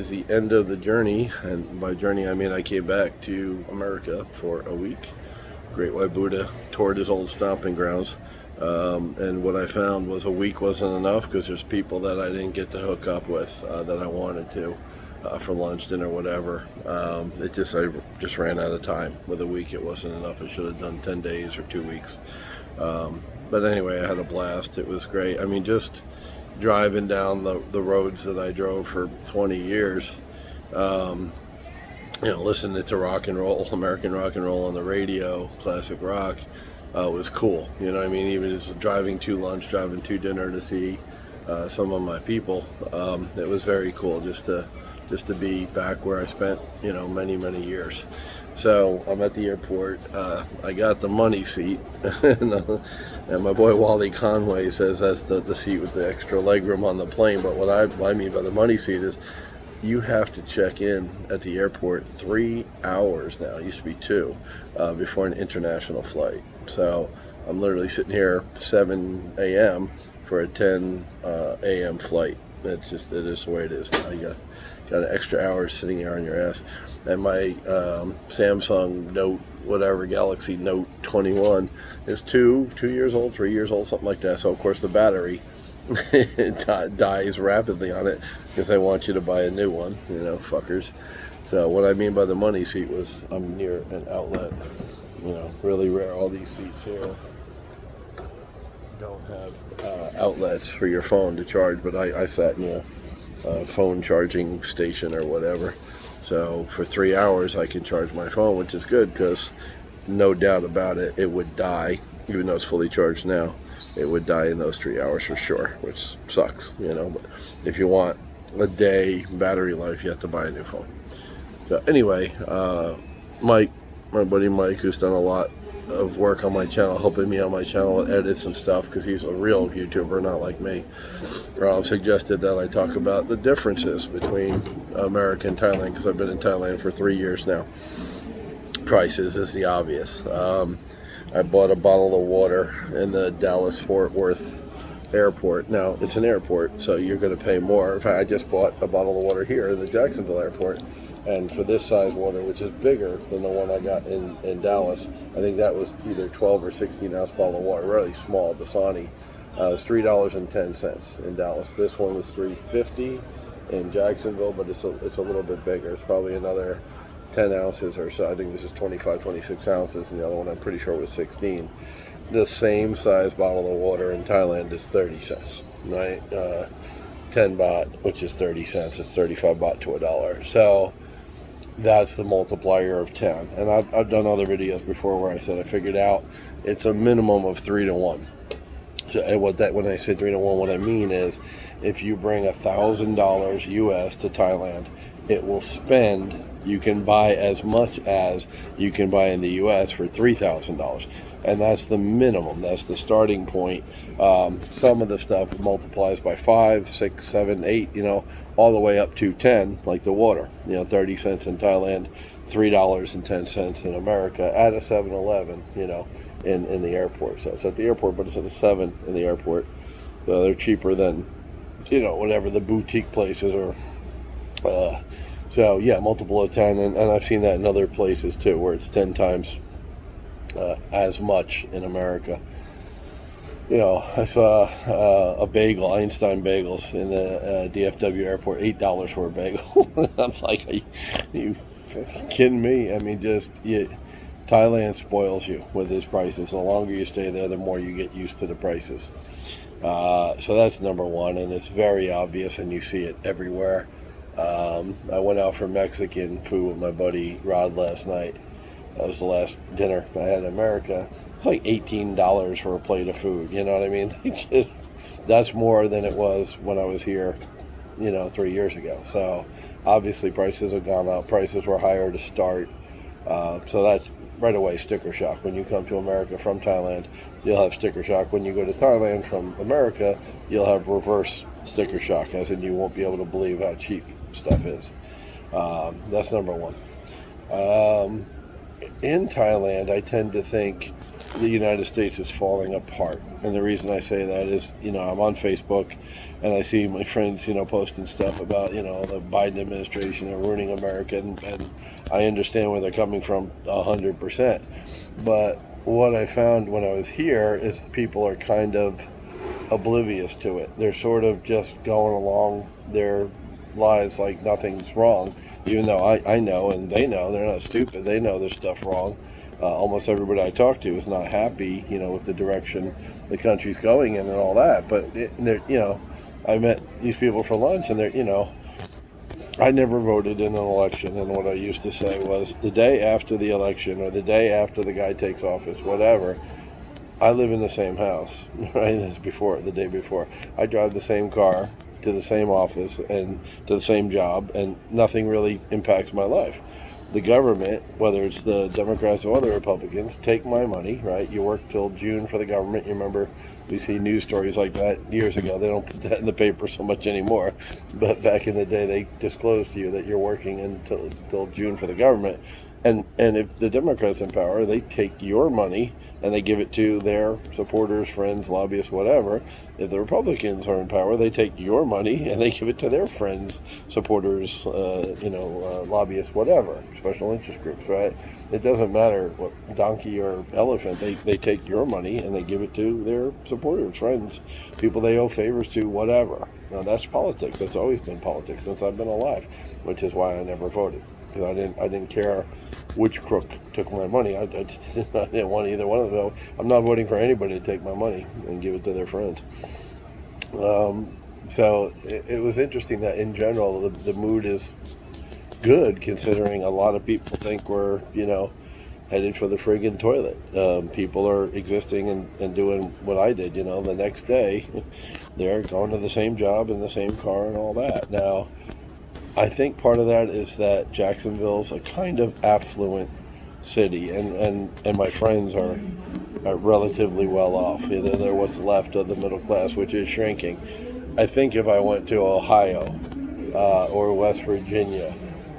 is the end of the journey, and by journey I mean I came back to America for a week. Great White Buddha toured his old stomping grounds, and what I found was a week wasn't enough because there's people that I didn't get to hook up with that I wanted to for lunch, dinner, whatever. I just ran out of time. With a week, it wasn't enough. I should have done 10 days or 2 weeks. But anyway, I had a blast. It was great. I mean, just driving down the roads that I drove for 20 years, listening to rock and roll, American rock and roll on the radio, classic rock, was cool. You know what I mean? Even just driving to lunch, driving to dinner to see some of my people, it was very cool just to be back where I spent, many, many years. So I'm at the airport. I got the money seat, and my boy Wally Conway says that's the seat with the extra legroom on the plane. But what I mean by the money seat is you have to check in at the airport 3 hours now. It used to be 2 before an international flight. So I'm literally sitting here 7 a.m. for a 10 a.m. flight. It is the way it is now. You got an extra hour sitting here on your ass. And my Samsung Note, whatever, Galaxy Note 21 is 2 years old, 3 years old, something like that. So of course the battery dies rapidly on it because they want you to buy a new one, fuckers. So what I mean by the money seat was I'm near an outlet. Really rare. All these seats here don't have outlets for your phone to charge, but I sat in a phone charging station or whatever. So for 3 hours I can charge my phone, which is good because no doubt about it, it would die, even though it's fully charged now. It would die in those 3 hours for sure, which sucks, But if you want a day battery life, you have to buy a new phone. So anyway, Mike, my buddy Mike, who's done a lot of work on my channel, helping me on my channel, edits and stuff, because he's a real YouTuber, not like me. Suggested that I talk about the differences between America and Thailand, because I've been in Thailand for 3 years now. Prices is the obvious. I bought a bottle of water in the Dallas-Fort Worth airport. Now, it's an airport, so you're going to pay more. In fact, I just bought a bottle of water here in the Jacksonville airport. And for this size water, which is bigger than the one I got in Dallas, I think that was either 12 or 16 ounce bottle of water, really small, Dasani. It's $3.10 in Dallas. This one was $3.50 in Jacksonville, but it's a little bit bigger. It's probably another 10 ounces or so. I think this is 25, 26 ounces, and the other one I'm pretty sure was 16. The same size bottle of water in Thailand is 30 cents, right? 10 baht, which is 30 cents. It's 35 baht to $1. So that's the multiplier of 10. And I've done other videos before where I said I figured out it's a minimum of 3 to 1. So when I say 3 to 1, what I mean is if you bring $1,000 US to Thailand, it will spend, you can buy as much as you can buy in the US for $3,000. And that's the minimum. That's the starting point. Some of the stuff multiplies by 5, 6, 7, 8, all the way up to 10, like the water. 30 cents in Thailand, $3.10 in America at a 7-Eleven, in the airport. So it's at the airport, but it's at a 7 in the airport. So they're cheaper than, whatever the boutique places are. So yeah, multiple of 10, and I've seen that in other places too, where it's 10 times as much in America. I saw a bagel, Einstein Bagels, in the DFW airport, $8 for a bagel. I'm like, are you kidding me? I mean, Thailand spoils you with its prices. The longer you stay there, the more you get used to the prices. So that's number one, and it's very obvious, and you see it everywhere. I went out for Mexican food with my buddy Rod last night. That was the last dinner I had in America. It's like $18 for a plate of food. You know what I mean? That's more than it was when I was here, 3 years ago. So obviously prices have gone up. Prices were higher to start. So that's right away sticker shock. When you come to America from Thailand, you'll have sticker shock. When you go to Thailand from America, you'll have reverse sticker shock, as in you won't be able to believe how cheap stuff is. That's number one. In Thailand, I tend to think the United States is falling apart. And the reason I say that is, I'm on Facebook and I see my friends, posting stuff about, the Biden administration and ruining America. And I understand where they're coming from 100%. But what I found when I was here is people are kind of oblivious to it. They're sort of just going along their lives like nothing's wrong, even though I know and they know. They're not stupid. They know there's stuff wrong. Almost everybody I talk to is not happy, with the direction the country's going in and all that. But I met these people for lunch, and I never voted in an election. And what I used to say was, the day after the election or the day after the guy takes office, whatever, I live in the same house, right, as before, the day before. I drive the same car to the same office and to the same job, and nothing really impacts my life. The government, whether it's the Democrats or other Republicans, take my money, right? You work till June for the government. You remember, we see news stories like that years ago. They don't put that in the paper so much anymore. But back in the day, they disclosed to you that you're working until June for the government. And if the Democrats in power, they take your money and they give it to their supporters, friends, lobbyists, whatever. If the Republicans are in power, they take your money and they give it to their friends, supporters, lobbyists, whatever, special interest groups, right? It doesn't matter what donkey or elephant, they take your money and they give it to their supporters, friends, people they owe favors to, whatever. Now that's politics. That's always been politics since I've been alive, which is why I never voted. Because I didn't care which crook took my money. I didn't want either one of them. I'm not voting for anybody to take my money and give it to their friends. So it was interesting that in general the mood is good, considering a lot of people think we're headed for the friggin' toilet. People are existing and doing what I did. The next day they're going to the same job in the same car and all that. Now, I think part of that is that Jacksonville's a kind of affluent city, and my friends are relatively well off. Either they're what's left of the middle class, which is shrinking. I think if I went to Ohio or West Virginia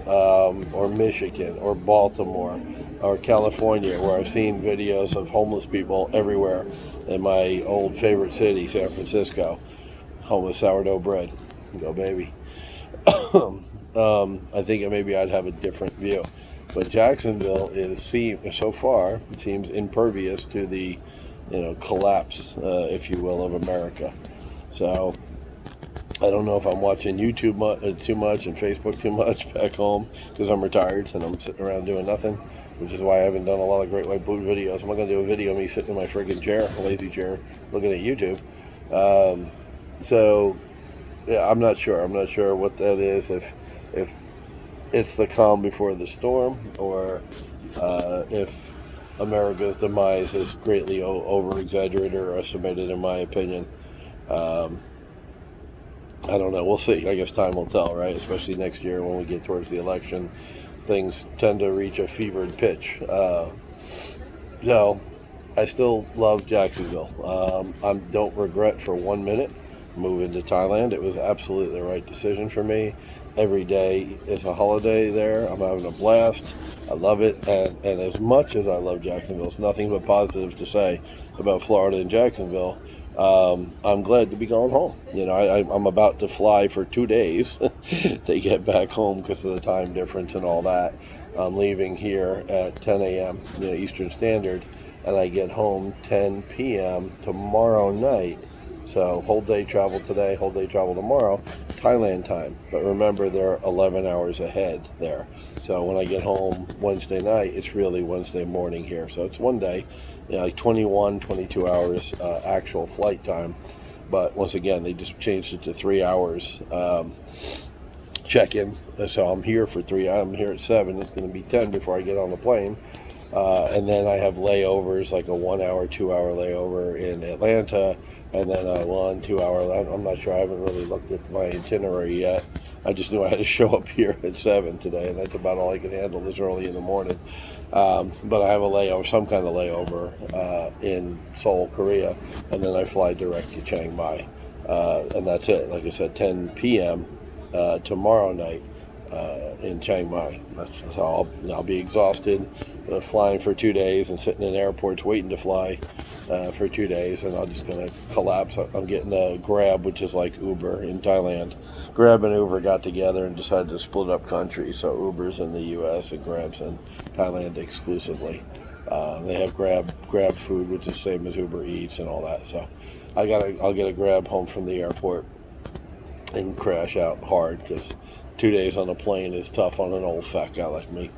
or Michigan or Baltimore or California, where I've seen videos of homeless people everywhere, in my old favorite city, San Francisco, home of sourdough bread. Go baby. I think maybe I'd have a different view, but Jacksonville so far it seems impervious to the collapse, if you will, of America. So I don't know if I'm watching YouTube too much and Facebook too much back home because I'm retired and I'm sitting around doing nothing, which is why I haven't done a lot of Great White Boot videos. I'm not going to do a video of me sitting in my friggin' chair, a lazy chair, looking at YouTube. So yeah, I'm not sure. I'm not sure what that is. If it's the calm before the storm, or if America's demise is greatly over-exaggerated or estimated, in my opinion. I don't know. We'll see. I guess time will tell, right? Especially next year when we get towards the election, things tend to reach a fevered pitch. So I still love Jacksonville. I don't regret for 1 minute moving to Thailand. It was absolutely the right decision for me. Every day is a holiday there. I'm having a blast. I love it. And as much as I love Jacksonville, it's nothing but positives to say about Florida and Jacksonville. I'm glad to be going home. I'm about to fly for 2 days to get back home because of the time difference and all that. I'm leaving here at 10 a.m. Eastern Standard, and I get home 10 p.m. tomorrow night. So whole day travel today, whole day travel tomorrow, Thailand time. But remember, they're 11 hours ahead there. So when I get home Wednesday night, it's really Wednesday morning here. So it's 1 day, like 21, 22 hours actual flight time. But once again, they just changed it to 3 hours check-in. So I'm here for 3. I'm here at 7. It's going to be 10 before I get on the plane. And then I have layovers, like a 1 hour, 2 hour layover in Atlanta. And then a 1, 2 hour, I'm not sure, I haven't really looked at my itinerary yet. I just knew I had to show up here at 7 today, and that's about all I can handle this early in the morning. But I have a layover, some kind of layover in Seoul, Korea, and then I fly direct to Chiang Mai. And that's it. Like I said, 10 p.m. Tomorrow night. in Chiang Mai. So I'll be exhausted flying for 2 days and sitting in airports waiting to fly for 2 days, and I'm just going to collapse. I'm getting a Grab, which is like Uber in Thailand. Grab and Uber got together and decided to split up countries, so Uber's in the U.S. and Grab's in Thailand exclusively. They have Grab food, which is the same as Uber Eats and all that. So I'll get a Grab home from the airport and crash out hard, because 2 days on a plane is tough on an old fat guy like me.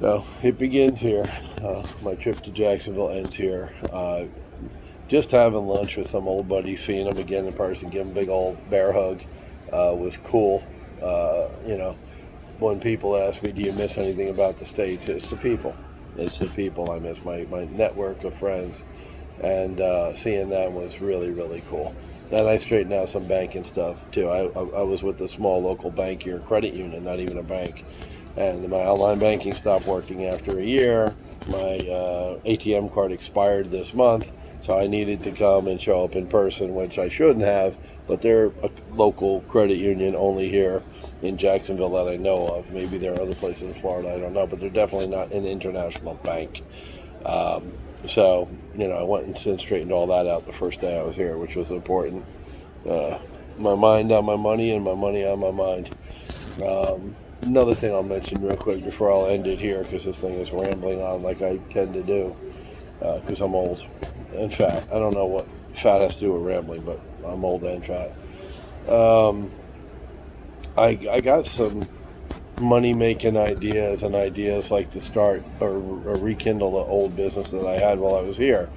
So it begins here. My trip to Jacksonville ends here. Just having lunch with some old buddies, seeing them again in person, give them a big old bear hug was cool. When people ask me, do you miss anything about the States? It's the people. It's the people I miss, my network of friends. And seeing that was really, really cool. And I straightened out some banking stuff too. I was with a small local bank here, credit union, not even a bank. And my online banking stopped working after a year. My ATM card expired this month, so I needed to come and show up in person, which I shouldn't have, but they're a local credit union only here in Jacksonville that I know of. Maybe there are other places in Florida, I don't know, but they're definitely not an international bank. So, I went and straightened all that out the first day I was here, which was important. My mind on my money and my money on my mind. Another thing I'll mention real quick before I'll end it here, because this thing is rambling on like I tend to do, because I'm old and fat. I don't know what fat has to do with rambling, but I'm old and fat. I got some money-making ideas and ideas like to start or rekindle the old business that I had while I was here.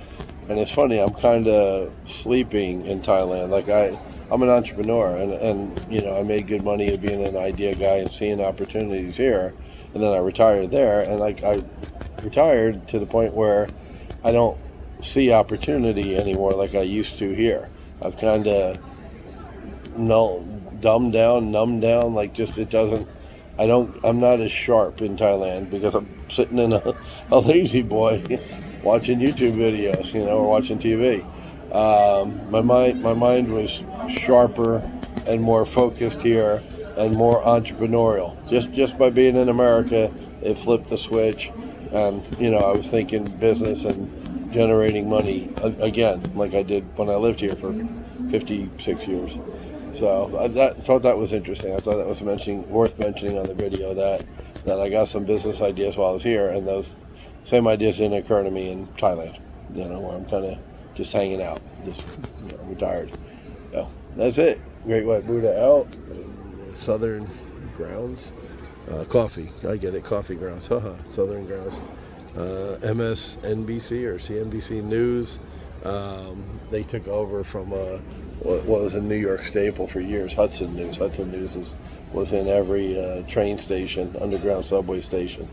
And it's funny, I'm kind of sleeping in Thailand. Like I'm an entrepreneur, and I made good money of being an idea guy and seeing opportunities here. And then I retired there, and I retired to the point where I don't see opportunity anymore like I used to here. I've kind of numbed down, like just it doesn't. I'm not as sharp in Thailand because I'm sitting in a lazy boy watching YouTube videos, or watching TV. My mind was sharper and more focused here and more entrepreneurial. Just by being in America, it flipped the switch, and I was thinking business and generating money again, like I did when I lived here for 56 years. So I thought that was interesting. I thought that was worth mentioning on the video, that I got some business ideas while I was here, and those same ideas didn't occur to me in Thailand, where I'm kind of just hanging out, just retired. So that's it. Great White Buddha out. Southern Grounds. Coffee. I get it. Coffee Grounds. Southern Grounds. MSNBC or CNBC News. They took over from what was a New York staple for years, Hudson News. Hudson News was in every train station, underground subway station,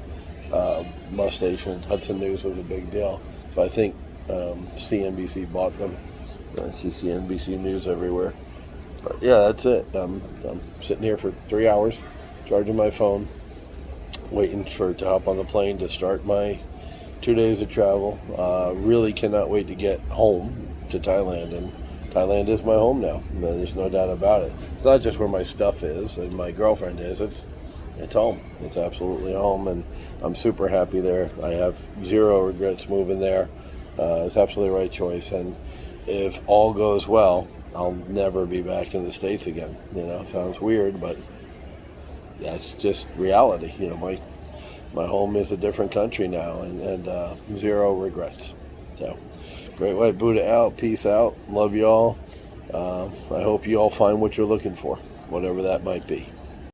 bus station. Hudson News was a big deal. So I think CNBC bought them. I see CNBC News everywhere. But yeah, that's it. I'm sitting here for 3 hours, charging my phone, waiting to hop on the plane to start my 2 days of travel. Really cannot wait to get home to Thailand, and Thailand is my home now. There's no doubt about it. It's not just where my stuff is and my girlfriend is. It's home. It's absolutely home, and I'm super happy there. I have zero regrets moving there. It's absolutely the right choice, and if all goes well, I'll never be back in the States again. It sounds weird, but that's just reality. My home is a different country now, and zero regrets. So, Great White Buddha out. Peace out. Love y'all. I hope you all find what you're looking for, whatever that might be.